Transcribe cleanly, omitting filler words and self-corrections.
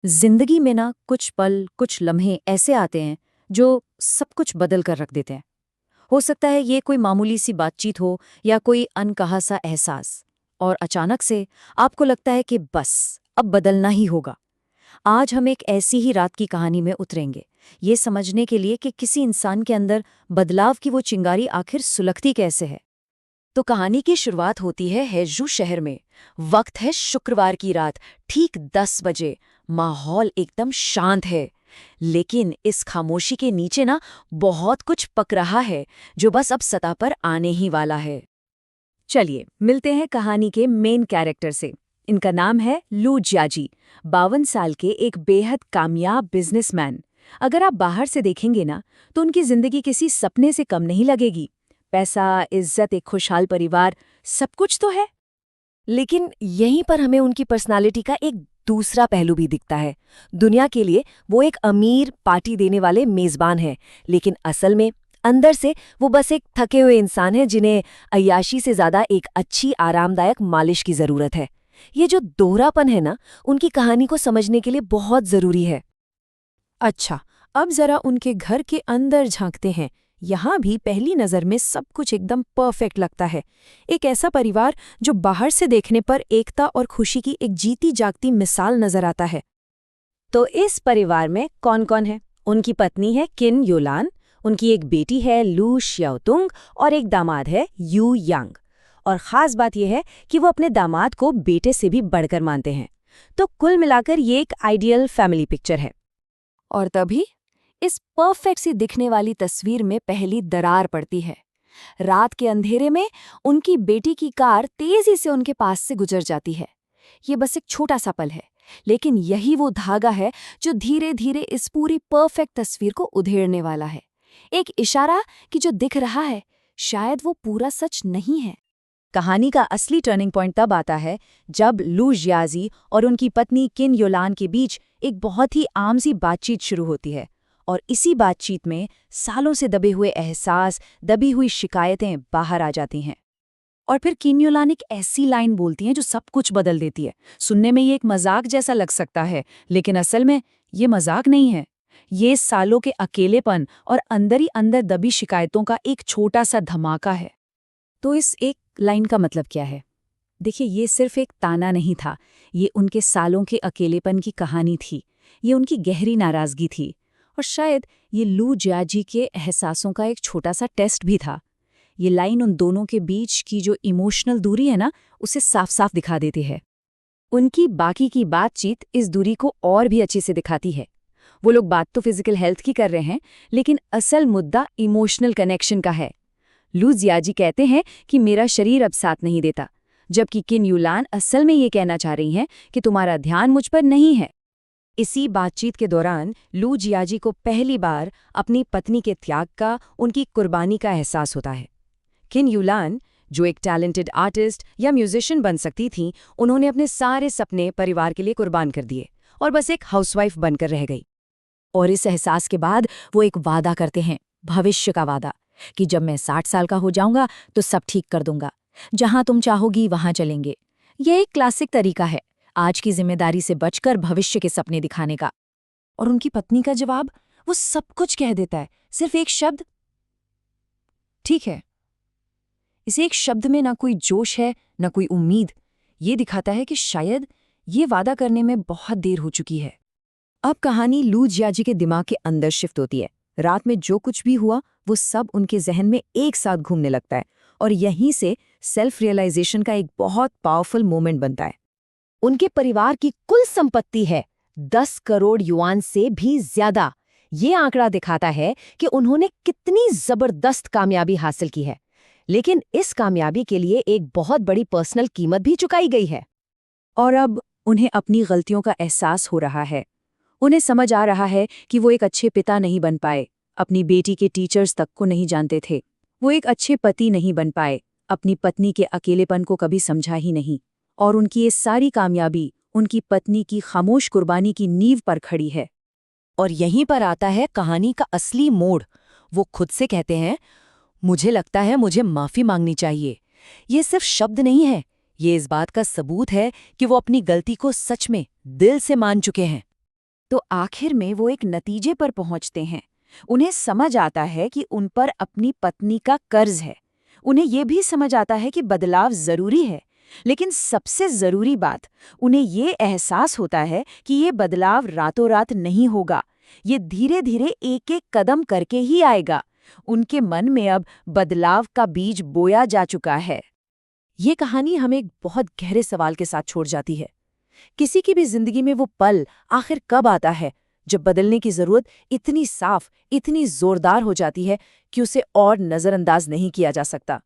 जिंदगी में ना कुछ पल, कुछ लम्हे ऐसे आते हैं जो सब कुछ बदल कर रख देते हैं। हो सकता है ये कोई मामूली सी बातचीत हो या कोई अनकहा सा एहसास, और अचानक से आपको लगता है कि बस अब बदलना ही होगा। आज हम एक ऐसी ही रात की कहानी में उतरेंगे, ये समझने के लिए कि किसी इंसान के अंदर बदलाव की वो चिंगारी आखिर सुलगती कैसे है। तो कहानी की शुरुआत होती है हेजू शहर में। वक्त है शुक्रवार की रात, ठीक 10 बजे। माहौल एकदम शांत है, लेकिन इस खामोशी के नीचे ना बहुत कुछ पक रहा है जो बस अब सतह पर आने ही वाला है। चलिए मिलते हैं कहानी के मेन कैरेक्टर से। इनका नाम है लू जियाजी, 52 साल के एक बेहद कामयाब बिजनेसमैन। अगर आप बाहर से देखेंगे ना तो उनकी जिंदगी किसी सपने से कम नहीं लगेगी। पैसा, इज्जत, एक खुशहाल परिवार, सब कुछ तो है। लेकिन यहीं पर हमें उनकी पर्सनालिटी का एक दूसरा पहलू भी दिखता है। दुनिया के लिए वो एक अमीर, पार्टी देने वाले मेजबान हैं, लेकिन असल में अंदर से वो बस एक थके हुए इंसान है जिन्हें अय्याशी से ज्यादा एक अच्छी आरामदायक मालिश की जरूरत है। ये जो दोहरापन है ना, उनकी कहानी को समझने के लिए बहुत जरूरी है। अच्छा, अब जरा उनके घर के अंदर झांकते हैं। यहाँ भी पहली नज़र में सब कुछ एकदम परफेक्ट लगता है। एक ऐसा परिवार जो बाहर से देखने पर एकता और खुशी की एक जीती जागती मिसाल नजर आता है। तो इस परिवार में कौन कौन है? उनकी पत्नी है किन योलान, उनकी एक बेटी है लू श्याओतुंग और एक दामाद है यू यांग। और ख़ास बात यह है कि वो अपने दामाद को बेटे से भी बढ़कर मानते हैं। तो कुल मिलाकर ये एक आइडियल फैमिली पिक्चर है। और तभी इस परफेक्ट सी दिखने वाली तस्वीर में पहली दरार पड़ती है। रात के अंधेरे में उनकी बेटी की कार तेजी से उनके पास से गुजर जाती है। ये बस एक छोटा सा पल है, लेकिन यही वो धागा है जो धीरे धीरे इस पूरी परफेक्ट तस्वीर को उधेड़ने वाला है। एक इशारा कि जो दिख रहा है शायद वो पूरा सच नहीं है। कहानी का असली टर्निंग पॉइंट तब आता है जब लू जियाजी और उनकी पत्नी किन योलान के बीच एक बहुत ही आम सी बातचीत शुरू होती है। और इसी बातचीत में सालों से दबे हुए एहसास, दबी हुई शिकायतें बाहर आ जाती हैं। और फिर किन योलान एक ऐसी लाइन बोलती हैं जो सब कुछ बदल देती है। सुनने में ये एक मजाक जैसा लग सकता है, लेकिन असल में ये मजाक नहीं है। ये सालों के अकेलेपन और अंदर ही अंदर दबी शिकायतों का एक छोटा सा धमाका है। तो इस एक लाइन का मतलब क्या है? देखिए, ये सिर्फ एक ताना नहीं था, ये उनके सालों के अकेलेपन की कहानी थी। ये उनकी गहरी नाराजगी थी, और शायद ये लू जियाजी के एहसासों का एक छोटा सा टेस्ट भी था। ये लाइन उन दोनों के बीच की जो इमोशनल दूरी है ना, उसे साफ साफ दिखा देती है। उनकी बाकी की बातचीत इस दूरी को और भी अच्छे से दिखाती है। वो लोग बात तो फिजिकल हेल्थ की कर रहे हैं, लेकिन असल मुद्दा इमोशनल कनेक्शन का है। लू जियाजी कहते हैं कि मेरा शरीर अब साथ नहीं देता, जबकि किन योलान असल में ये कहना चाह रही हैं कि तुम्हारा ध्यान मुझ पर नहीं है। इसी बातचीत के दौरान लू जियाजी को पहली बार अपनी पत्नी के त्याग का, उनकी कुर्बानी का एहसास होता है। किन योलान, जो एक टैलेंटेड आर्टिस्ट या म्यूजिशियन बन सकती थीं, उन्होंने अपने सारे सपने परिवार के लिए कुर्बान कर दिए और बस एक हाउसवाइफ बनकर रह गई। और इस एहसास के बाद वो एक वादा करते हैं, भविष्य का वादा, कि जब मैं 60 साल का हो जाऊंगा तो सब ठीक कर दूंगा, जहां तुम चाहोगी वहां चलेंगे। यह एक क्लासिक तरीका है आज की जिम्मेदारी से बचकर भविष्य के सपने दिखाने का। और उनकी पत्नी का जवाब, वो सब कुछ कह देता है, सिर्फ एक शब्द, ठीक है। इस एक शब्द में ना कोई जोश है, ना कोई उम्मीद। ये दिखाता है कि शायद ये वादा करने में बहुत देर हो चुकी है। अब कहानी लू जियाजी के दिमाग के अंदर शिफ्ट होती है। रात में जो कुछ भी हुआ वो सब उनके जहन में एक साथ घूमने लगता है, और यहीं से सेल्फ रियलाइजेशन का एक बहुत पावरफुल मोमेंट बनता है। उनके परिवार की कुल संपत्ति है 10 करोड़ युआन से भी ज्यादा। ये आंकड़ा दिखाता है कि उन्होंने कितनी जबरदस्त कामयाबी हासिल की है, लेकिन इस कामयाबी के लिए एक बहुत बड़ी पर्सनल कीमत भी चुकाई गई है। और अब उन्हें अपनी गलतियों का एहसास हो रहा है। उन्हें समझ आ रहा है कि वो एक अच्छे पिता नहीं बन पाए, अपनी बेटी के टीचर्स तक को नहीं जानते थे। वो एक अच्छे पति नहीं बन पाए, अपनी पत्नी के अकेलेपन को कभी समझा ही नहीं। और उनकी ये सारी कामयाबी उनकी पत्नी की खामोश कुर्बानी की नींव पर खड़ी है। और यहीं पर आता है कहानी का असली मोड़। वो खुद से कहते हैं, मुझे लगता है मुझे माफी मांगनी चाहिए। ये सिर्फ शब्द नहीं है, ये इस बात का सबूत है कि वो अपनी गलती को सच में दिल से मान चुके हैं। तो आखिर में वो एक नतीजे पर पहुंचते हैं। उन्हें समझ आता है कि उन पर अपनी पत्नी का कर्ज है। उन्हें ये भी समझ आता है कि बदलाव जरूरी है, लेकिन सबसे जरूरी बात, उन्हें ये एहसास होता है कि ये बदलाव रातों रात नहीं होगा। ये धीरे धीरे एक एक कदम करके ही आएगा। उनके मन में अब बदलाव का बीज बोया जा चुका है। ये कहानी हमें एक बहुत गहरे सवाल के साथ छोड़ जाती है। किसी की भी जिंदगी में वो पल आखिर कब आता है जब बदलने की जरूरत इतनी साफ, इतनी जोरदार हो जाती है कि उसे और नजरअंदाज नहीं किया जा सकता।